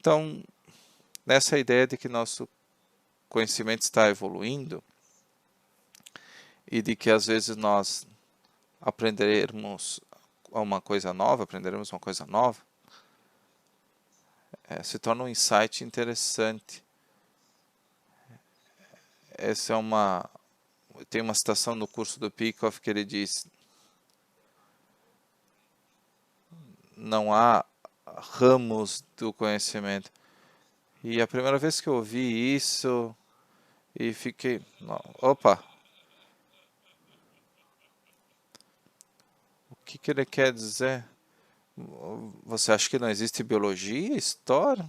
Então, nessa ideia de que nosso conhecimento está evoluindo e de que às vezes nós aprenderemos uma coisa nova, se torna um insight interessante. Tem uma citação no curso do Peikoff que ele diz: não há ramos do conhecimento. E a primeira vez que eu ouvi isso, e fiquei, opa, o que ele quer dizer? Você acha que não existe biologia, história?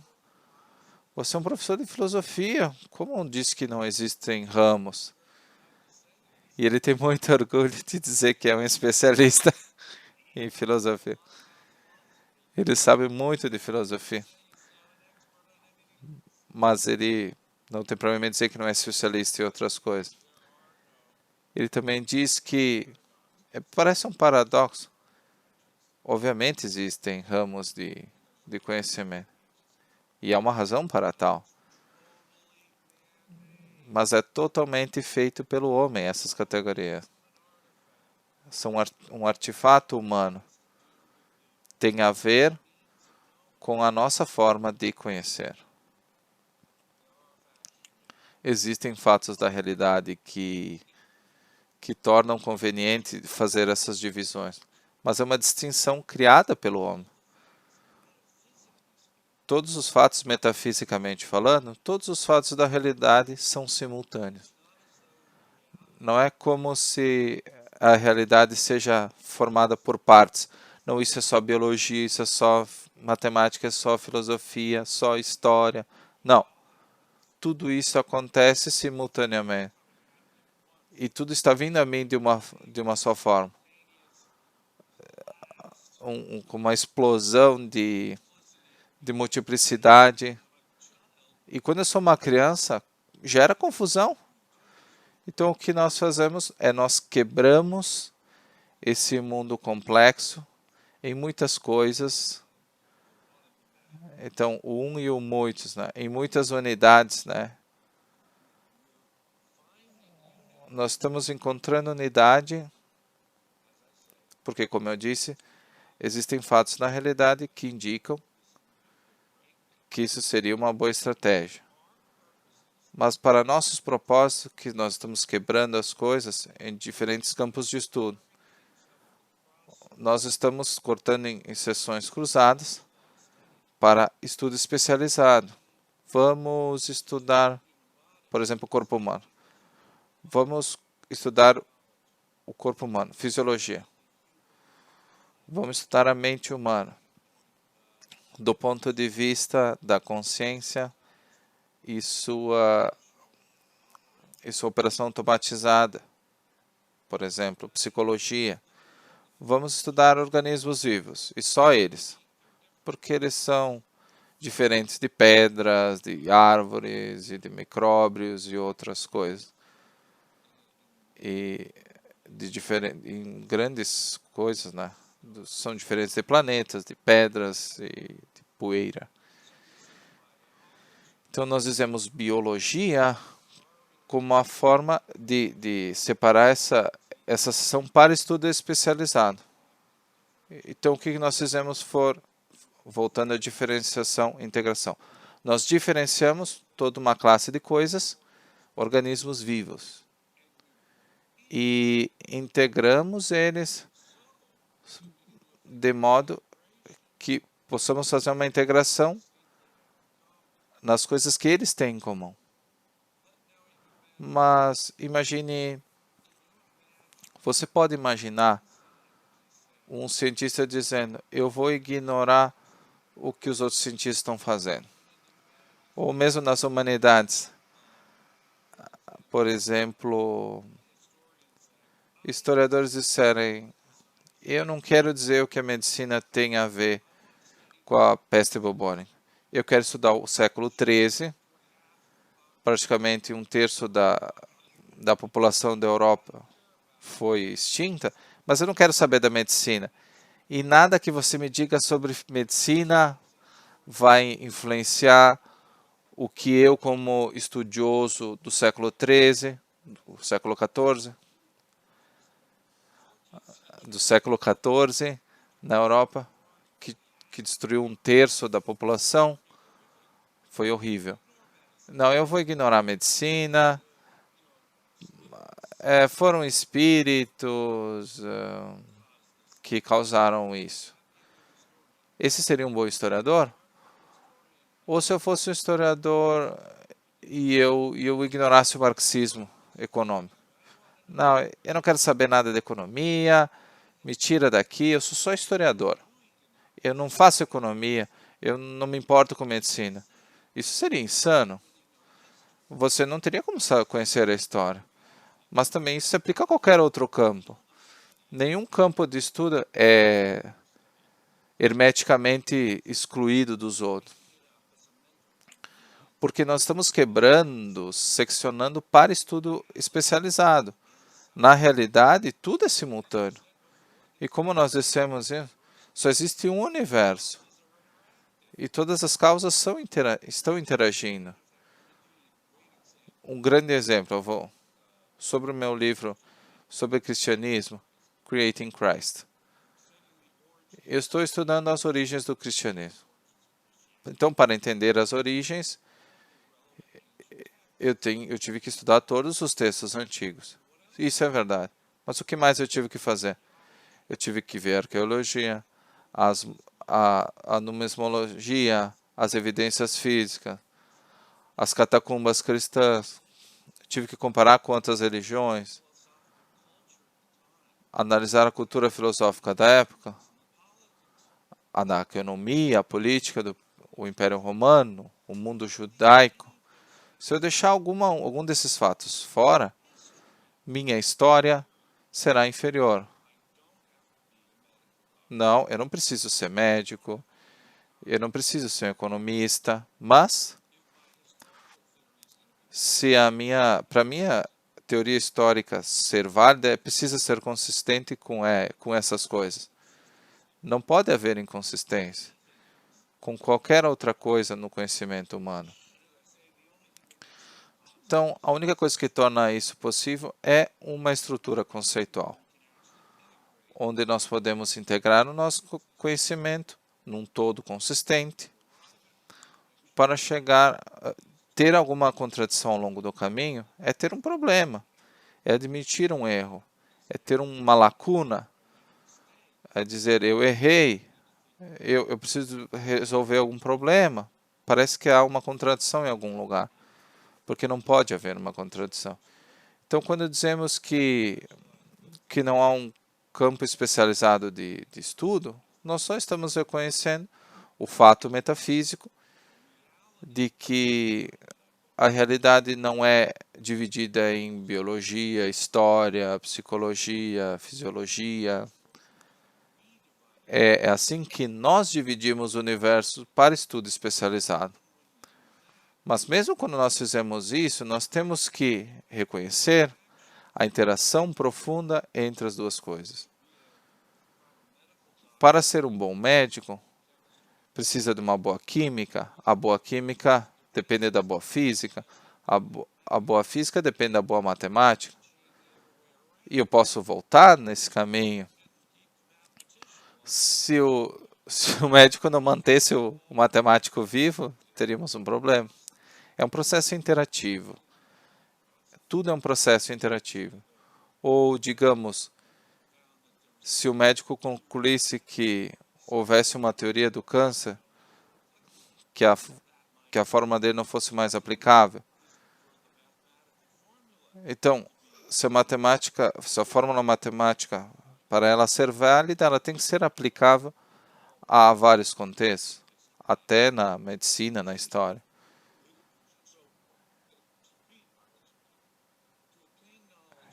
Você é um professor de filosofia, como diz que não existem ramos? E ele tem muito orgulho de dizer que é um especialista em filosofia. Ele sabe muito de filosofia. Mas ele não tem problema em dizer que não é especialista em outras coisas. Ele também diz que parece um paradoxo. Obviamente existem ramos de conhecimento. E há uma razão para tal. Mas é totalmente feito pelo homem, essas categorias. São um artefato humano. Tem a ver com a nossa forma de conhecer. Existem fatos da realidade que tornam conveniente fazer essas divisões. Mas é uma distinção criada pelo homem. Todos os fatos, metafisicamente falando, todos os fatos da realidade são simultâneos. Não é como se a realidade seja formada por partes. Não, isso é só biologia, isso é só matemática, é só filosofia, só história. Não. Tudo isso acontece simultaneamente. E tudo está vindo a mim de uma só forma. Com uma explosão de multiplicidade. E quando eu sou uma criança, gera confusão. Então o que nós fazemos é nós quebramos esse mundo complexo em muitas coisas. Então o um e o muitos, né? Em muitas unidades, né? Nós estamos encontrando unidade, porque como eu disse, existem fatos na realidade que indicam que isso seria uma boa estratégia. Mas para nossos propósitos, que nós estamos quebrando as coisas em diferentes campos de estudo. Nós estamos cortando em sessões cruzadas para estudo especializado. Vamos estudar, por exemplo, o corpo humano. Vamos estudar o corpo humano, fisiologia. Vamos estudar a mente humana, do ponto de vista da consciência e sua operação automatizada, por exemplo, psicologia. Vamos estudar organismos vivos, e só eles, porque eles são diferentes de pedras, de árvores, e de micróbios e outras coisas. E em grandes coisas, né? São diferentes de planetas, de pedras e de poeira. Então nós dizemos biologia como uma forma de separar essa sessão para estudo especializado. Então o que nós fizemos voltando à diferenciação e integração. Nós diferenciamos toda uma classe de coisas, organismos vivos, e integramos eles de modo que possamos fazer uma integração nas coisas que eles têm em comum. Mas você pode imaginar um cientista dizendo: eu vou ignorar o que os outros cientistas estão fazendo. Ou mesmo nas humanidades. Por exemplo, historiadores disserem: eu não quero dizer o que a medicina tem a ver com a peste bubônica. Eu quero estudar o século XIII, praticamente um terço da população da Europa foi extinta, mas eu não quero saber da medicina. E nada que você me diga sobre medicina vai influenciar o que eu, como estudioso do século XIII, do século XIV, na Europa, que destruiu um terço da população, foi horrível. Não, eu vou ignorar a medicina, foram espíritos que causaram isso. Esse seria um bom historiador? Ou se eu fosse um historiador e eu ignorasse o marxismo econômico? Não, eu não quero saber nada de economia, me tira daqui, eu sou só historiador. Eu não faço economia, eu não me importo com medicina. Isso seria insano. Você não teria como conhecer a história. Mas também isso se aplica a qualquer outro campo. Nenhum campo de estudo é hermeticamente excluído dos outros. Porque nós estamos quebrando, seccionando para estudo especializado. Na realidade, tudo é simultâneo. E como nós dissemos, só existe um universo. E todas as causas estão interagindo. Um grande exemplo, sobre o meu livro sobre cristianismo, Creating Christ. Eu estou estudando as origens do cristianismo. Então, para entender as origens, eu tive que estudar todos os textos antigos. Isso é verdade. Mas o que mais eu tive que fazer? Eu tive que ver a arqueologia, a numismologia, as evidências físicas, as catacumbas cristãs. Eu tive que comparar com outras religiões, analisar a cultura filosófica da época, a economia, a política do Império Romano, o mundo judaico. Se eu deixar algum desses fatos fora, minha história será inferior. Não, eu não preciso ser médico, eu não preciso ser um economista, mas se para a minha teoria histórica ser válida, precisa ser consistente com essas coisas. Não pode haver inconsistência com qualquer outra coisa no conhecimento humano. Então, a única coisa que torna isso possível é uma estrutura conceitual, onde nós podemos integrar o nosso conhecimento num todo consistente para ter alguma contradição ao longo do caminho, é ter um problema, é admitir um erro, é ter uma lacuna, é dizer eu errei, eu preciso resolver algum problema, parece que há uma contradição em algum lugar, porque não pode haver uma contradição. Então, quando dizemos que não há um campo especializado de estudo, nós só estamos reconhecendo o fato metafísico de que a realidade não é dividida em biologia, história, psicologia, fisiologia. É assim que nós dividimos o universo para estudo especializado. Mas mesmo quando nós fizemos isso, nós temos que reconhecer a interação profunda entre as duas coisas. Para ser um bom médico, precisa de uma boa química. A boa química depende da boa física. A boa física depende da boa matemática. E eu posso voltar nesse caminho. Se o médico não mantesse o matemático vivo, teríamos um problema. É um processo interativo. Tudo é um processo interativo. Ou, digamos, se o médico concluísse que houvesse uma teoria do câncer, que a fórmula dele não fosse mais aplicável. Então, se a fórmula matemática, para ela ser válida, ela tem que ser aplicável a vários contextos, até na medicina, na história.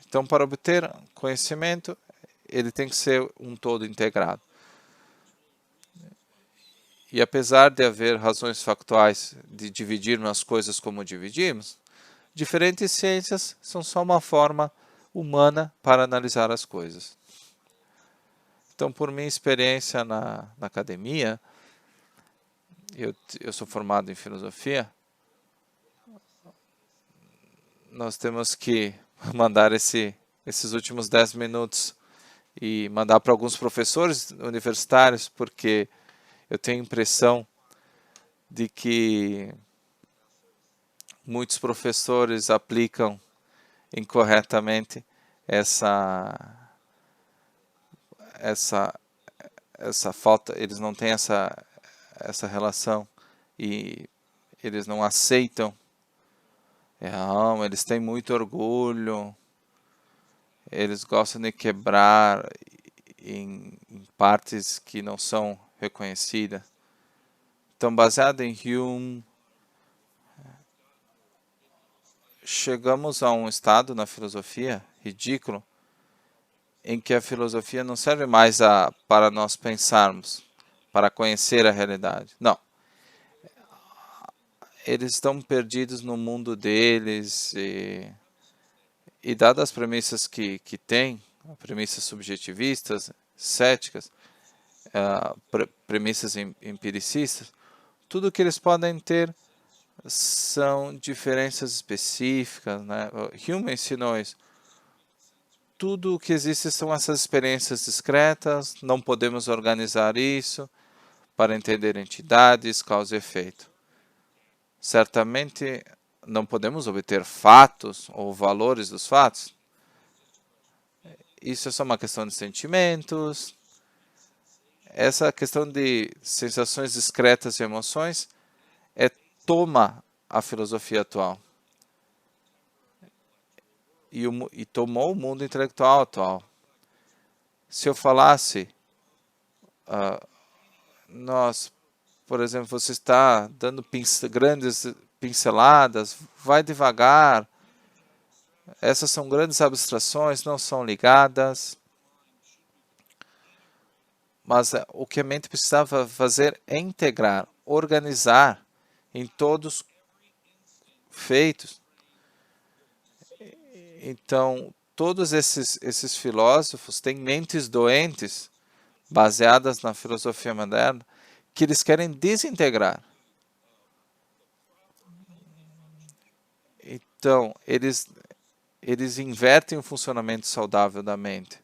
Então, para obter conhecimento, ele tem que ser um todo integrado. E apesar de haver razões factuais de dividirmos as coisas como dividimos, diferentes ciências são só uma forma humana para analisar as coisas. Então, por minha experiência na academia, eu sou formado em filosofia, nós temos que mandar esses últimos 10 minutos e mandar para alguns professores universitários, porque eu tenho a impressão de que muitos professores aplicam incorretamente essa essa essa falta, eles não têm essa relação e eles não aceitam. Não, eles têm muito orgulho, eles gostam de quebrar em partes que não são reconhecidas. Então, baseado em Hume, chegamos a um estado na filosofia ridículo, em que a filosofia não serve mais para nós pensarmos, para conhecer a realidade. Não. Eles estão perdidos no mundo deles e dadas as premissas que têm, premissas subjetivistas, céticas, premissas empiricistas, tudo que eles podem ter são diferenças específicas, né? Hume ensinou isso. Tudo o que existe são essas experiências discretas, não podemos organizar isso para entender entidades, causa e efeito. Certamente não podemos obter fatos ou valores dos fatos. Isso é só uma questão de sentimentos. Essa questão de sensações discretas e emoções toma a filosofia atual. E tomou o mundo intelectual atual. Se eu falasse, por exemplo, você está dando grandes pinceladas, vai devagar, essas são grandes abstrações, não são ligadas, mas o que a mente precisava fazer é integrar, organizar em todos feitos. Então, todos esses filósofos têm mentes doentes, baseadas na filosofia moderna, que eles querem desintegrar. Então, eles invertem o funcionamento saudável da mente.